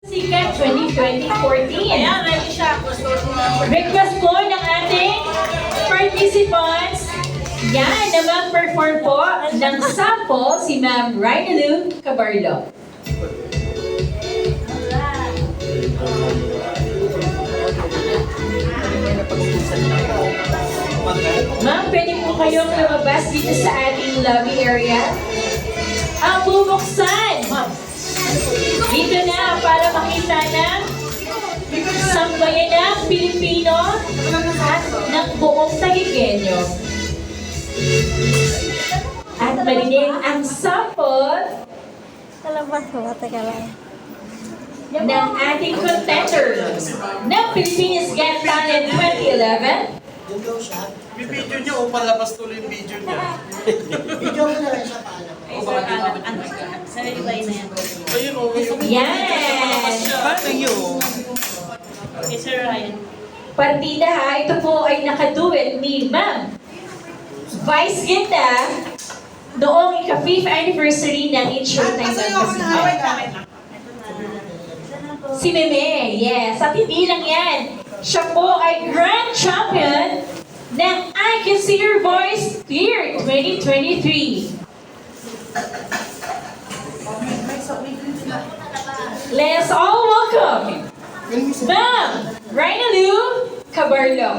Sikat 2020-14. Ayan, ready siya. Request po ng ating participants. Yan, na mag-perform po ng sample si Ma'am Rhinalyn Cabarlo. Ma'am, pwede po kayong lumabas dito sa ating lobby area. Ang bubuksan dito na para makita ng sambayan ng Pilipino at ng buong Tagigenyo. At marinig ang sample Kalabas ko, teka lang. ng ating contenders ng Philippines Got Talent 2011. May video niya o palabas tuloy yung video niya. Video mo na lang siya paalam. Ay, sir, sa ibay na yan. Ayun o, yung Yan! paano yun? Okay, Sir Ryan. Partida ha, ito po ay nakaduet ni Ma'am Vice Ganda noong ika-5th anniversary ng It's Showtime Festival. Wait lang. Si Meme, yes. At hindi lang yan. Siya po ay Grand Champion ng I Can See Your Voice Year 2023. Let's all welcome Ma'am Rhinalyn Cabarlo.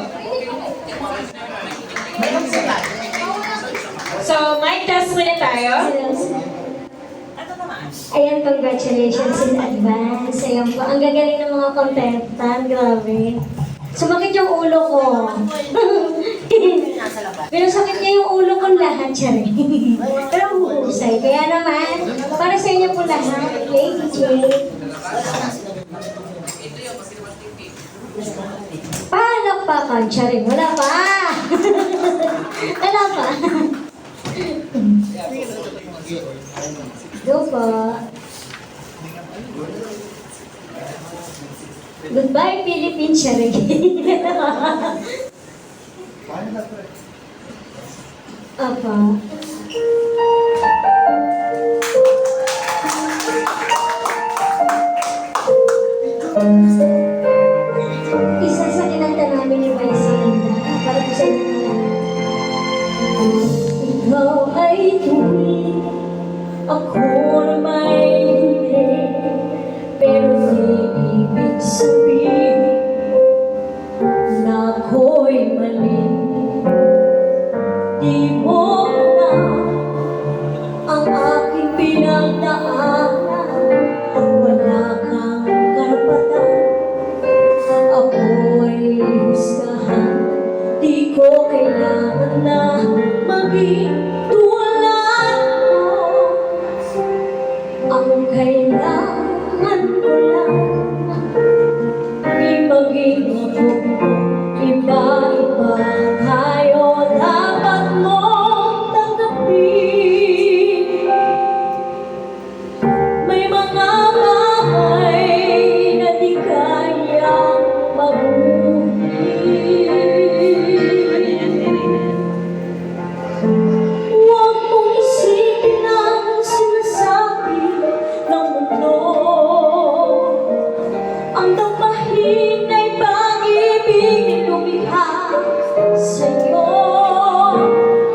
So, mic test muna tayo. Ayan, congratulations in advance. Ayan po, ang gagaling ng mga contestant. Grabe. Sumakit yung ulo ko. Pero sakit niya yung ulo ko lahat, Chari. Pero huhusay. Kaya naman, para sa inyo po lahat, Lady J. Palakpakan, Chari. Wala pa. Wala pa. Go po. Goodbye, Philippines, Chari. Apa. Isa sa kinanta namin ni Vice para po sa inyo na. Ikaw ay tuwid, ako na may hindi, pero di ibig sabihin na ako'y mali. Di mo na ang aking pinagdaanan, wala kang karapatan. Ako ay husgahan, di ko kailangan na maging tulad mo. Ang kailangan ko lang di maging ako. Iba-iba tayo, dapat mong tanggapin. May mga bagay na di kayang mabuti. Huwag mong isipin ang sinasabi ng mundo. Ang dampahin ay pag-ibig lumikha sa'yo.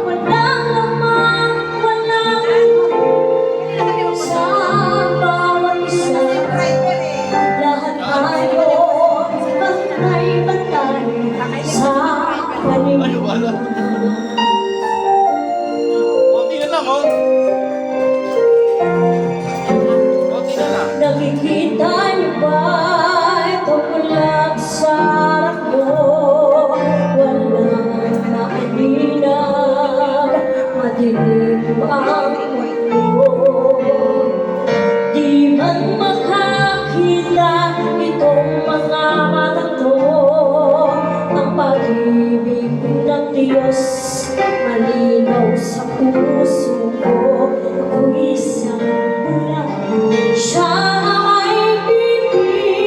Walang lamang, walang sa bawat isa. Lahat tayo bantay-bantay sa paligid. Konti na lang oh. Konti na lang. Nakikita niyo ba ito mula sa harap mo? Walang nakalinag, madilim ang mundo. Di man makakita itong mga matang to, ang pag-ibig ng Diyos malinaw sa puso ko. Ako isang bulan, siya ay bibig.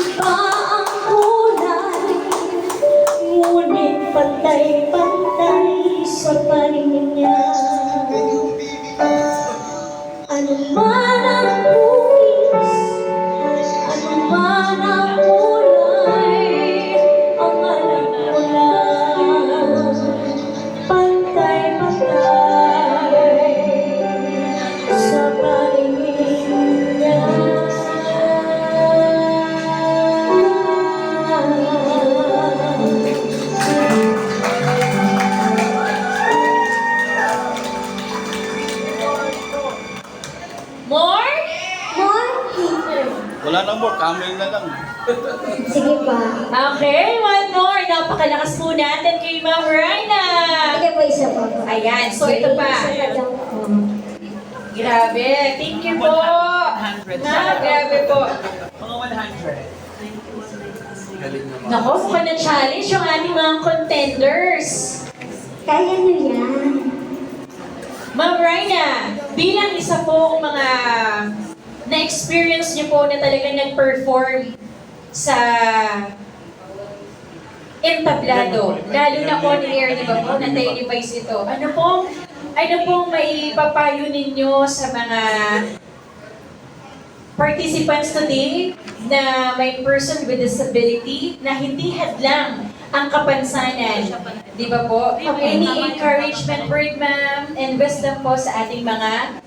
Iba ang kulay, ngunit pantay-pantay sa paningin niya. Ano man ang hugis, ano man ang kulay, ang alam ko lang, pantay-pantay sa paningin niya. More? More? Wala na more, camel na lang. Sige pa. Okay, one more. Napakalakas po natin kay Ma'am Rhina. Sige po, isa pa. Ayan, so ito pa. Isa pa lang po. Grabe, thank you po. 100. Grabe po. Mga 100. Galing naman. Nako, mukhang na-challenge yung ating mga contenders. Kaya nyo yan. Ma'am Rhina, bilang isa po mga na-experience niyo po na talagang nag-perform sa entablado, lalo na on air, di ba po, na televised ito. Ano pong may papayo ninyo sa mga participants today na may person with disability na hindi hadlang ang kapansanan, di ba po? Any encouragement word, ma'am, and wisdom po sa ating mga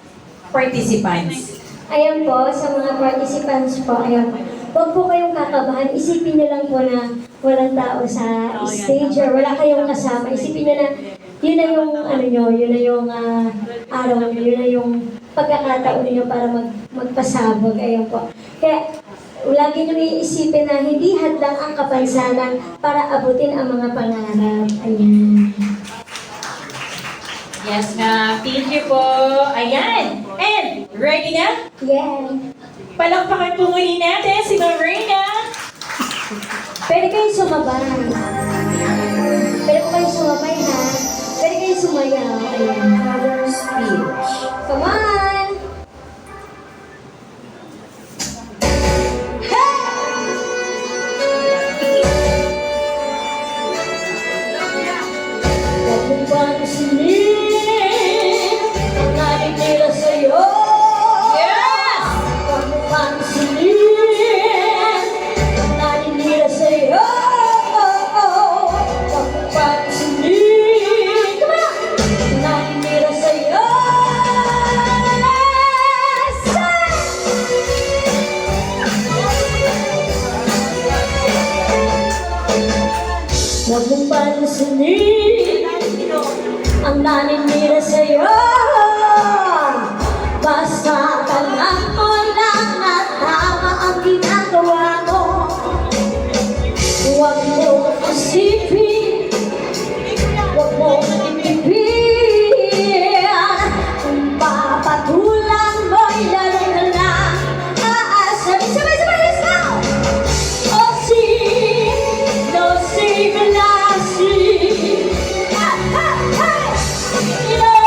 participants. Ayan po, sa mga participants po, ayan po. Huwag po kayong kakabahan. Isipin nyo lang po na walang tao sa stage or wala kayong kasama. Isipin nyo na yun na yung ano nyo, yun na yung araw nyo, yun na yung pagkakataon nyo para magpasabog. Ayan po. Kaya lagi nyo iisipin na hindi hadlang ang kapansanan para abutin ang mga pangarap. Ayan. Yes, ma'am. Thank you po. Ayan. And, ready na? Yeah. Palakpakan po muli natin si Ma'am Rhina. Pwede kayong sumabay. Pwede po kayong sumabay, ha? Pwede kayong sumayaw. Ayan. Father's speech. Come on! Huwag mong pansinin ang nating nila sa'yo. Yes! Huwag mong pansinin ang naninira sa'yo. Huwag mong pansinin, come on, ang naninira sa'yo. Huwag mong pansinin ang naninira sa'yo. Basta tanggap mo lang na tama ang ginagawa mo. Huwag mo isipin, huwag mo itipin. Kung papatulan mo'y lalo na lang aasa. Sabay-sabay, let's go! Oh, sino si Blasi? Ha, ha, ha! You know,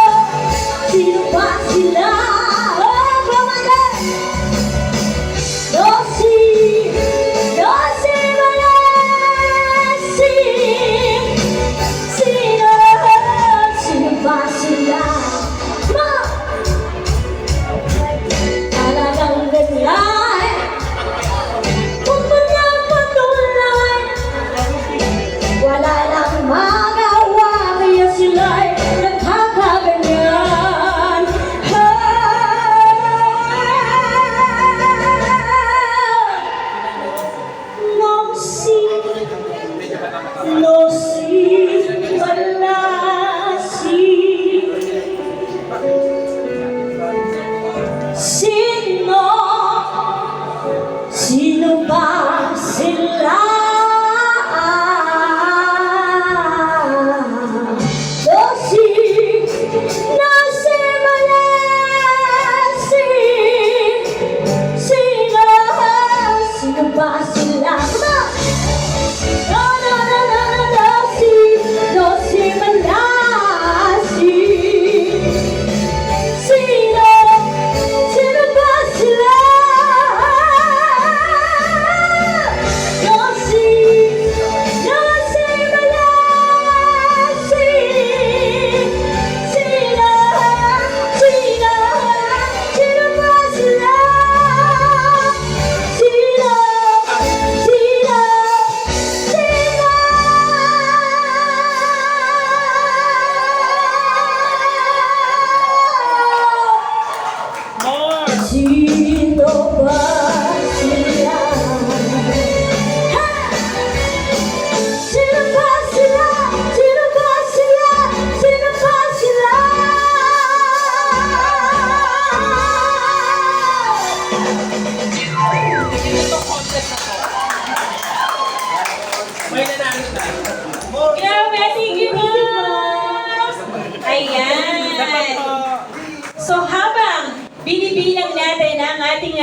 Titingnan natin ang ating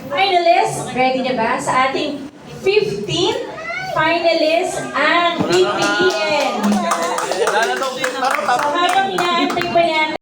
finalist. Ready na ba? Sa ating 15th finalist ang pipiliin. So habang inaantay pa